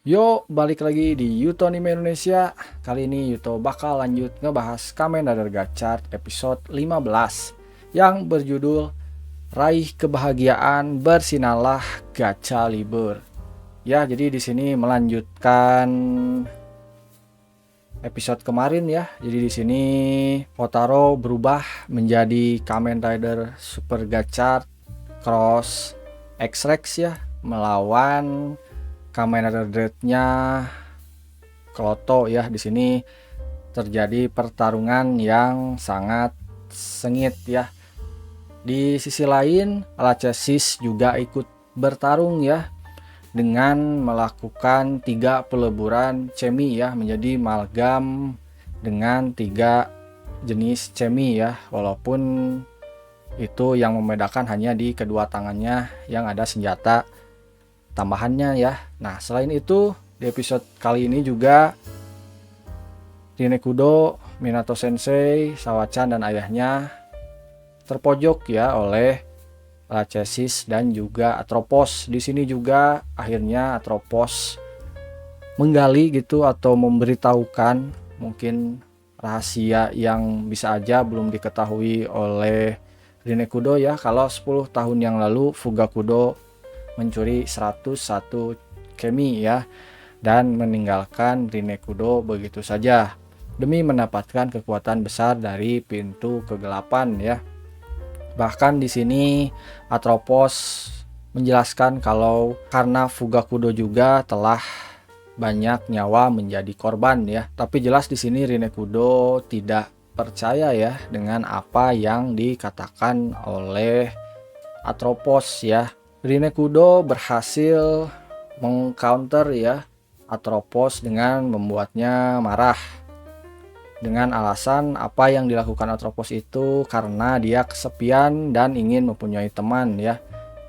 Yo, balik lagi di Yuto Anime Indonesia. Kali ini Yuto bakal lanjut ngebahas Kamen Rider Gachard episode 15 yang berjudul Raih Kebahagiaan Bersinarlah Gacha Liber. Ya, jadi di sini melanjutkan episode kemarin ya. Jadi di sini Kotaro berubah menjadi Kamen Rider Super Gachard Cross X-Rex ya, melawan Kamen Rider Dread-nya Kloto ya. Di sini terjadi pertarungan yang sangat sengit ya. Di sisi lain, Lachesis juga ikut bertarung ya dengan melakukan 3 peleburan cemi ya, menjadi amalgam dengan 3 jenis cemi ya, walaupun itu yang membedakan hanya di kedua tangannya yang ada senjata tambahannya ya. Nah, selain itu di episode kali ini juga Rinekudo, Minato Sensei, Sawachan dan ayahnya terpojok ya oleh Lachesis dan juga Atropos. Di sini juga akhirnya Atropos menggali gitu atau memberitahukan mungkin rahasia yang bisa aja belum diketahui oleh Rinekudo ya, kalau 10 tahun yang lalu Fugakudo mencuri 101 kemi ya dan meninggalkan Rinekudo begitu saja demi mendapatkan kekuatan besar dari pintu kegelapan ya. Bahkan di sini Atropos menjelaskan kalau karena Fugakudo juga telah banyak nyawa menjadi korban ya. Tapi jelas di sini Rinekudo tidak percaya ya dengan apa yang dikatakan oleh Atropos ya. Rinekudo berhasil mengcounter ya Atropos dengan membuatnya marah dengan alasan apa yang dilakukan Atropos itu karena dia kesepian dan ingin mempunyai teman ya.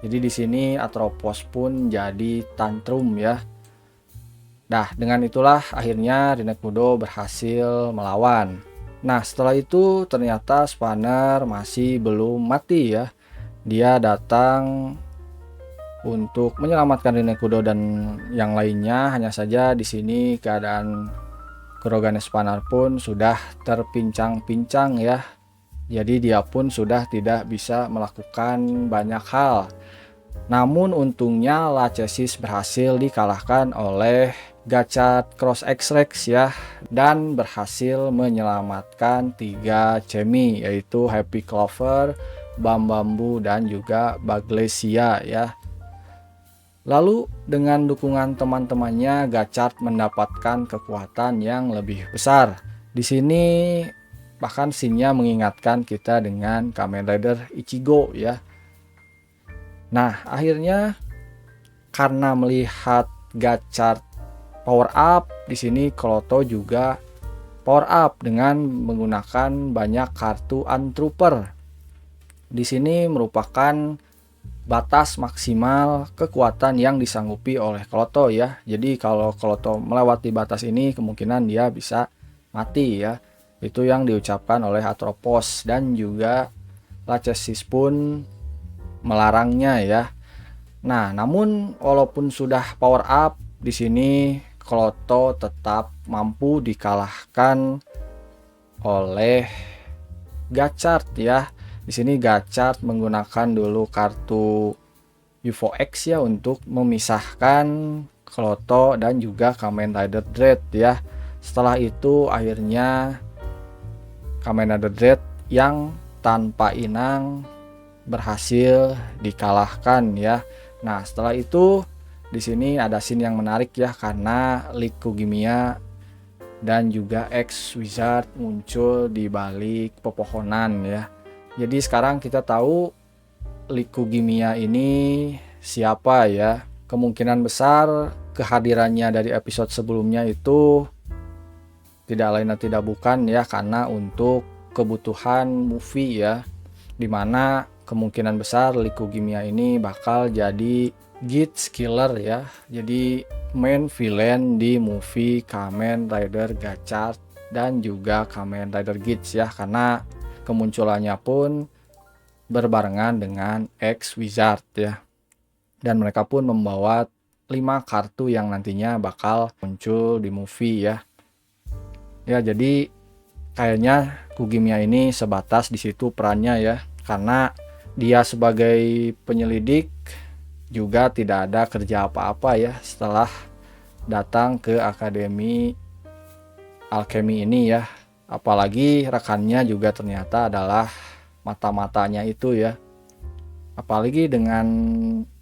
Jadi di sini Atropos pun jadi tantrum ya. Nah, dengan itulah akhirnya Rinekudo berhasil melawan. Nah, setelah itu ternyata Spanner masih belum mati ya. Dia datang untuk menyelamatkan Rinekudo dan yang lainnya. Hanya saja di sini keadaan Kurogane Spanner pun sudah terpincang-pincang ya. Jadi dia pun sudah tidak bisa melakukan banyak hal. Namun untungnya Lachesis berhasil dikalahkan oleh Gachard Cross X-Rex ya, dan berhasil menyelamatkan 3 cemi yaitu Happy Clover, Bambambu dan juga Baglesia ya. Lalu dengan dukungan teman-temannya, Gachard mendapatkan kekuatan yang lebih besar. Di sini bahkan scene-nya mengingatkan kita dengan Kamen Rider Ichigo ya. Nah, akhirnya karena melihat Gachard power up, di sini Kloto juga power up dengan menggunakan banyak kartu Untrooper. Di sini merupakan batas maksimal kekuatan yang disanggupi oleh Kloto ya. Jadi kalau Kloto melewati batas ini kemungkinan dia bisa mati ya. Itu yang diucapkan oleh Atropos dan juga Lachesis pun melarangnya ya. Nah, namun walaupun sudah power up, di sini Kloto tetap mampu dikalahkan oleh Gachard ya. Di sini Gachard menggunakan dulu kartu UFO X ya untuk memisahkan Kloto dan juga Kamen Rider Dread ya. Setelah itu akhirnya Kamen Rider Dread yang tanpa inang berhasil dikalahkan ya. Nah, setelah itu di sini ada scene yang menarik ya, karena Likugimiya dan juga X Wizard muncul di balik pepohonan ya. Jadi sekarang kita tahu Likugimiya ini siapa ya. Kemungkinan besar kehadirannya dari episode sebelumnya itu tidak lain dan tidak bukan ya, karena untuk kebutuhan movie ya, dimana kemungkinan besar Likugimiya ini bakal jadi Gits Killer ya, jadi main villain di movie Kamen Rider Gachard dan juga Kamen Rider Gits ya, karena kemunculannya pun berbarengan dengan X Wizard ya, dan mereka pun membawa 5 kartu yang nantinya bakal muncul di movie ya. Ya, jadi kayaknya Kugimiya ini sebatas di situ perannya ya, karena dia sebagai penyelidik juga tidak ada kerja apa-apa ya setelah datang ke Akademi Alchemy ini ya. Apalagi rekannya juga ternyata adalah mata-matanya itu ya. Apalagi dengan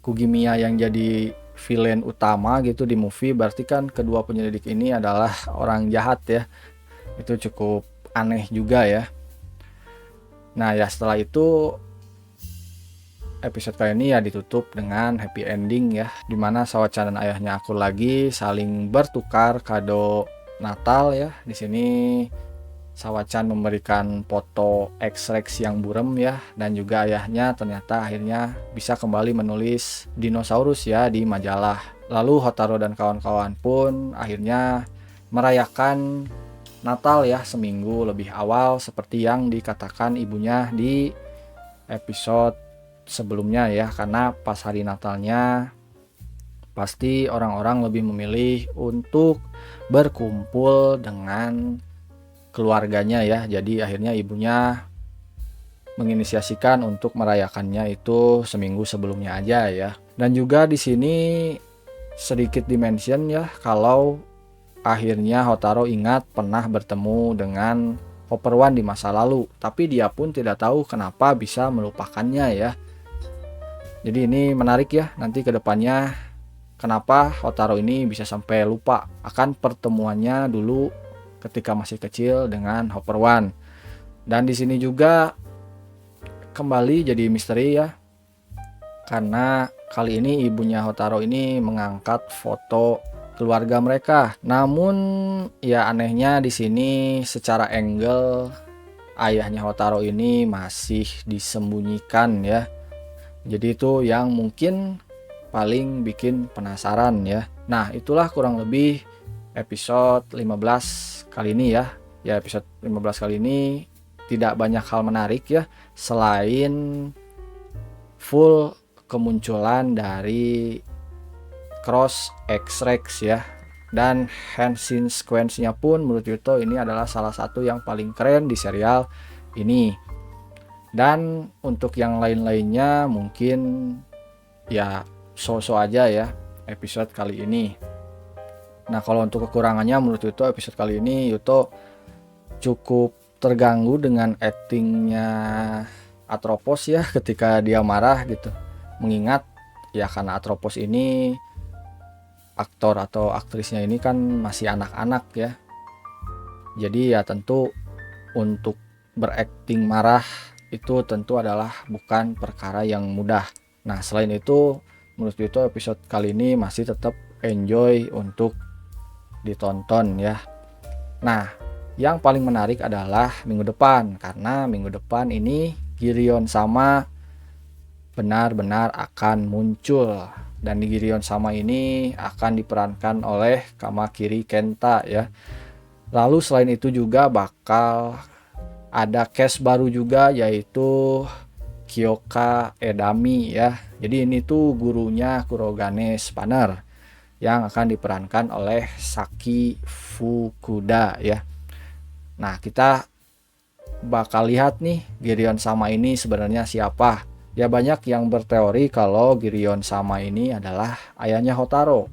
Kugimiya yang jadi villain utama gitu di movie, berarti kan kedua penyelidik ini adalah orang jahat ya. Itu cukup aneh juga ya. Nah ya, setelah itu episode kali ini ya ditutup dengan happy ending ya, dimana Sawachan dan ayahnya Akur lagi saling bertukar kado Natal ya. Di sini Sawachan memberikan foto X-Rex yang burem ya, dan juga ayahnya ternyata akhirnya bisa kembali menulis dinosaurus ya di majalah. Lalu Hotaro dan kawan-kawan pun akhirnya merayakan Natal ya seminggu lebih awal seperti yang dikatakan ibunya di episode sebelumnya ya, karena pas hari Natalnya pasti orang-orang lebih memilih untuk berkumpul dengan keluarganya ya. Jadi akhirnya ibunya menginisiasikan untuk merayakannya itu seminggu sebelumnya aja ya. Dan juga di sini sedikit dimention ya, kalau akhirnya Hotaro ingat pernah bertemu dengan Hopper One di masa lalu, tapi dia pun tidak tahu kenapa bisa melupakannya ya. Jadi ini menarik ya, nanti ke depannya kenapa Hotaro ini bisa sampai lupa akan pertemuannya dulu ketika masih kecil dengan Hopper One. Dan di sini juga kembali jadi misteri ya, karena kali ini ibunya Hotaro ini mengangkat foto keluarga mereka. Namun ya anehnya di sini secara angle ayahnya Hotaro ini masih disembunyikan ya. Jadi itu yang mungkin paling bikin penasaran ya. Nah, itulah kurang lebih episode 15 kali ini ya. Ya, episode 15 kali ini tidak banyak hal menarik ya, selain full kemunculan dari Cross X-Rex ya. Dan Henshin sequence-nya pun menurut Yuto ini adalah salah satu yang paling keren di serial ini. Dan untuk yang lain-lainnya mungkin ya so-so aja ya episode kali ini. Nah, kalau untuk kekurangannya menurut Yuto episode kali ini Yuto cukup terganggu dengan actingnya Atropos ya ketika dia marah gitu. Mengingat ya karena Atropos ini aktor atau aktrisnya ini kan masih anak-anak ya. Jadi ya tentu untuk berakting marah itu tentu adalah bukan perkara yang mudah. Nah, selain itu menurut Yuto episode kali ini masih tetap enjoy untuk ditonton ya. Nah, yang paling menarik adalah minggu depan, karena minggu depan ini Giryon sama benar-benar akan muncul, dan di Giryon sama ini akan diperankan oleh Kamakiri Kenta ya. Lalu selain itu juga bakal ada cast baru juga, yaitu Kyoka Edami ya. Jadi ini tuh gurunya Kurogane Spanner yang akan diperankan oleh Saki Fukuda ya. Nah, kita bakal lihat nih Giryon sama ini sebenarnya siapa. Ya, banyak yang berteori kalau Giryon sama ini adalah ayahnya Hotaro.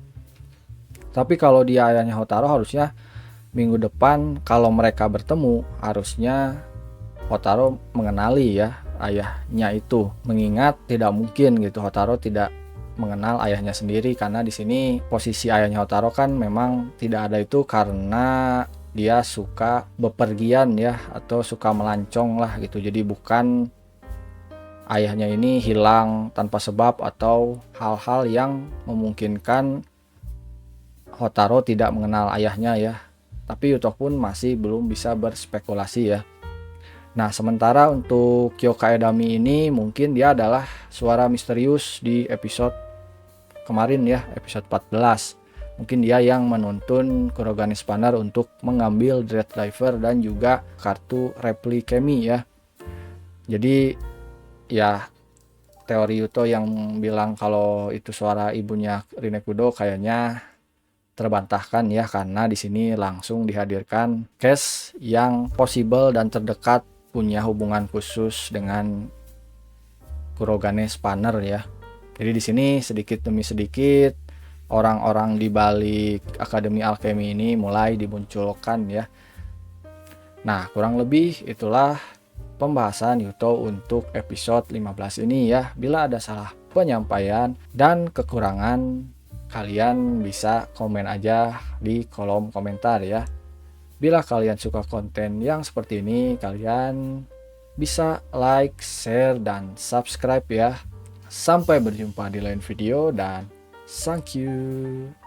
Tapi kalau dia ayahnya Hotaro, harusnya minggu depan kalau mereka bertemu harusnya Hotaro mengenali ya ayahnya itu. Mengingat tidak mungkin gitu Hotaro tidak mengenal ayahnya sendiri, karena di sini posisi ayahnya Hotaro kan memang tidak ada itu karena dia suka bepergian ya, atau suka melancong lah gitu. Jadi bukan ayahnya ini hilang tanpa sebab atau hal-hal yang memungkinkan Hotaro tidak mengenal ayahnya ya. Tapi Yuto pun masih belum bisa berspekulasi ya. Nah, sementara untuk Kyoka Edami ini mungkin dia adalah suara misterius di episode kemarin ya, episode 14. Mungkin dia yang menuntun Kurogane Spanner untuk mengambil Dread Driver dan juga kartu Replicami ya. Jadi ya teori Yuto yang bilang kalau itu suara ibunya Rinekudo kayaknya terbantahkan ya, karena di sini langsung dihadirkan case yang possible dan terdekat punya hubungan khusus dengan Kurogane Spanner ya. Jadi di sini sedikit demi sedikit orang-orang di balik Akademi Alchemy ini mulai dimunculkan ya. Nah, kurang lebih itulah pembahasan Yuto untuk episode 15 ini ya. Bila ada salah penyampaian dan kekurangan, kalian bisa komen aja di kolom komentar ya. Bila kalian suka konten yang seperti ini, kalian bisa like, share, dan subscribe ya. Sampai berjumpa di lain video dan thank you.